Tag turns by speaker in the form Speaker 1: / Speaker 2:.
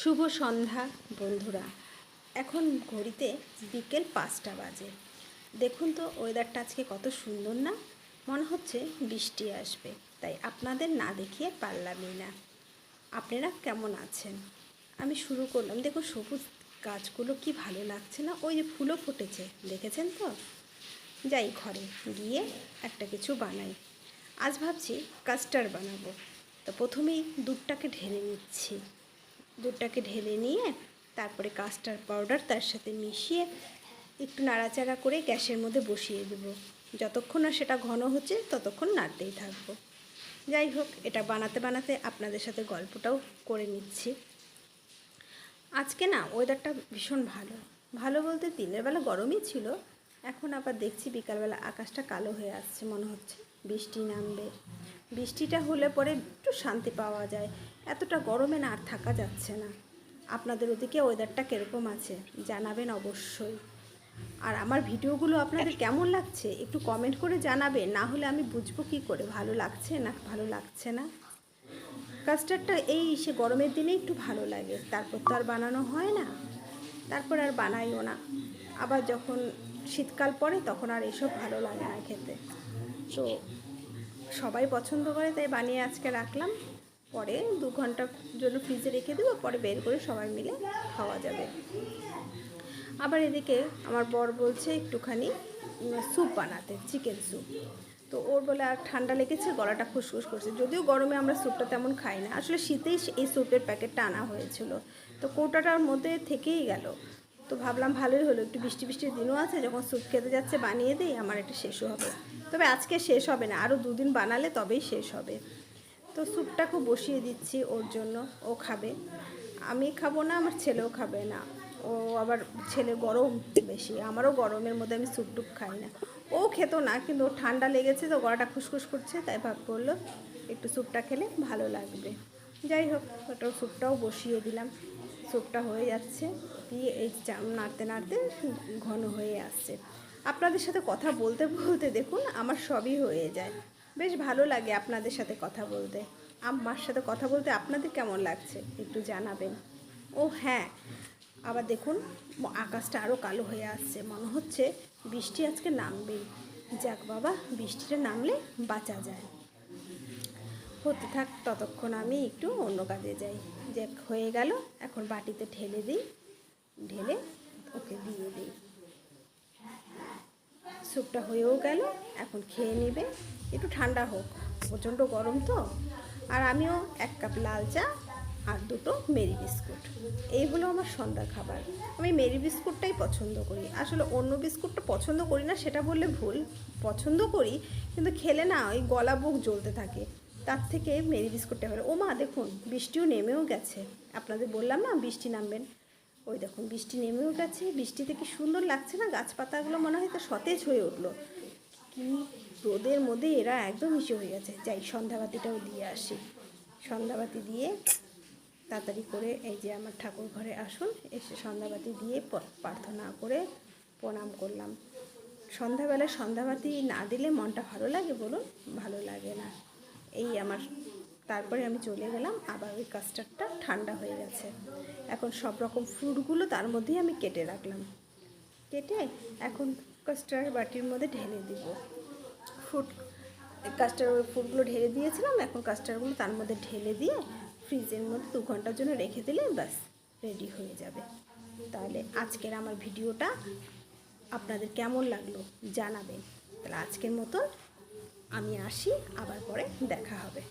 Speaker 1: শুভ সন্ধ্যা বন্ধুরা। এখন ঘড়িতে বিকেল 5টা বাজে। দেখুন তো ওয়েদারটা আজকে কত সুন্দর না, মনে হচ্ছে বৃষ্টি আসবে। তাই আপনাদের না দেখিয়ে পারলামই না। আপনারা কেমন আছেন? আমি শুরু করলাম। দেখুন সবুজ গাছগুলো কি ভালো লাগছে না, ওই যে ফুলও ফুটেছে, দেখেছেন তো? যাই ঘরে গিয়ে একটা কিছু বানাই। আজ ভাবছি কাস্টার্ড বানাবো। তো প্রথমেই দুধটাকে ঢেলে নিচ্ছি। দুধটাকে ঢেলে নিয়ে তারপরে কাস্টার্ড পাউডার তার সাথে মিশিয়ে একটু নাড়াচাড়া করে গ্যাসের মধ্যে বসিয়ে দেব। যতক্ষণ না সেটা ঘন হচ্ছে ততক্ষণ নাড়তেই থাকবো। যাই হোক, এটা বানাতে বানাতে আপনাদের সাথে গল্পটাও করে নিচ্ছি। আজকে না ওয়েদারটা ভীষণ ভালো। ভালো বলতে দিনের বেলা গরমই ছিল, এখন আবার দেখছি বিকালবেলা আকাশটা কালো হয়ে আসছে, মনে হচ্ছে বৃষ্টি নামবে। বৃষ্টিটা হলে পরে একটু শান্তি পাওয়া যায়, এতটা গরমে না আর থাকা যাচ্ছে না। আপনাদের ওদিকে ওয়েদারটা কীরকম আছে জানাবেন অবশ্যই। আর আমার ভিডিওগুলো আপনাদের কেমন লাগছে একটু কমেন্ট করে জানাবেন, না হলে আমি বুঝবো কী করে ভালো লাগছে না ভালো লাগছে না। কাস্টার্ডটা এই সে গরমের দিনে একটু ভালো লাগে, তারপর তো আর বানানো হয় না, তারপর আর বানাইও না। আবার যখন শীতকাল পড়ে তখন আর এসব ভালো লাগে না খেতে। তো সবাই পছন্দ করে তাই বানিয়ে আজকে রাখলাম। পরে 2 ঘন্টার জন্য ফ্রিজে রেখে দেবো, পরে বের করে সবাই মিলে খাওয়া যাবে। আবার এদিকে আমার বর বলছে একটুখানি স্যুপ বানাতে, চিকেন স্যুপ। তো ওর বলে আর ঠান্ডা লেগেছে, গলাটা খুসখুস করছে। যদিও গরমে আমরা স্যুপটা তেমন খাই না, আসলে শীতেই এই স্যুপের প্যাকেটটা আনা হয়েছিল, তো কৌটাটার মধ্যে থেকেই গেল। তো ভাবলাম ভালোই হলো, একটু বৃষ্টি বৃষ্টির দিনও আছে, যখন স্যুপ খেতে যাচ্ছে বানিয়ে দিই, আমার এটা শেষও হবে। তবে আজকে শেষ হবে না, আরও 2 দিন বানালে তবেই শেষ হবে। তো স্যুপটাকে বসিয়ে দিচ্ছি ওর জন্য, ও খাবে। আমি খাবো না, আমার ছেলেও খাবে না। ও আবার ছেলে গরম বেশি, আমারও গরমের মধ্যে আমি স্যুপ টুপ খাই না। ও খেতো না, কিন্তু ওর ঠান্ডা লেগেছে তো গলাটা খুসখুস করছে, তাই ভাব করলো একটু স্যুপটা খেলে ভালো লাগবে। যাই হোক, ওটা স্যুপটাও বসিয়ে দিলাম। স্যুপটা হয়ে যাচ্ছে, দিয়ে এই নাড়তে নাড়তে ঘন হয়ে আসছে। আপনাদের সাথে কথা বলতে বলতে দেখুন আমার সবই হয়ে যায়। বেশ ভালো লাগে আপনাদের সাথে কথা বলতে। আমার সাথে কথা বলতে আপনাদের কেমন লাগছে একটু জানাবেন। ও হ্যাঁ, আবার দেখুন আকাশটা আরও কালো হয়ে আসছে, মনে হচ্ছে বৃষ্টি আজকে নামবেই। যাক বাবা, বৃষ্টিটা নামলে বাঁচা যায়। হতে থাক, ততক্ষণ আমি একটু অন্য কাজে যাই। যে হয়ে গেল, এখন বাটিতে ঢেলে দিই, ঢেলে ওকে দিয়ে দিই। স্যুপটা হয়েও গেল, এখন খেয়ে নেবে, একটু ঠান্ডা হোক, প্রচণ্ড গরম তো। আর আমিও 1 কাপ লাল চা আর 2টো মেরি বিস্কুট, এই হলো আমার সন্ধ্যার খাবার। আমি মেরি বিস্কুটটাই পছন্দ করি, আসলে অন্য বিস্কুটটা পছন্দ করি না সেটা বললে ভুল, পছন্দ করি কিন্তু খেলে না ওই গলা বুক জ্বলতে থাকে, তার থেকে মেরি বিস্কুটটা হলো। ও মা দেখুন বৃষ্টিও নেমেও গেছে, আপনাদের বললাম না বৃষ্টি নামবেন। ওই দেখুন বৃষ্টি নেমেও গেছে, বৃষ্টিতে কি সুন্দর লাগছে না, গাছপাতাগুলো মনে হয় তো সতেজ হয়ে উঠলো। কি রোদের মধ্যে এরা একদম মিশে হয়ে গেছে। যাই সন্ধ্যাবাতিটাও দিয়ে আসি। সন্ধ্যাবাতি দিয়ে তাড়াতাড়ি করে এই যে আমার ঠাকুর ঘরে আসুন, এসে সন্ধ্যাবাতি দিয়ে প্রার্থনা করে প্রণাম করলাম। সন্ধ্যাবেলায় সন্ধ্যাবাতি না দিলে মনটা ভালো লাগে বলুন? ভালো লাগে না। এই আমার, তারপরে আমি চলে গেলাম, আবার ওই কাস্টার্ডটা ঠান্ডা হয়ে গেছে। এখন সব রকম ফ্রুটগুলো তার মধ্যেই আমি কেটে রাখলাম, কেটে এখন কাস্টার্ড বাটির মধ্যে ঢেলে দিব। ফ্রুটগুলো ঢেলে দিয়েছিলাম, এখন কাস্টার্ডগুলো তার মধ্যে ঢেলে দিয়ে ফ্রিজের মধ্যে 2 ঘন্টার জন্য রেখে দিলে ব্যাস রেডি হয়ে যাবে। তাহলে আজকের আমার ভিডিওটা আপনাদের কেমন লাগলো জানাবেন। তাহলে আজকের মতন আমি আসি, আবার পরে দেখা হবে।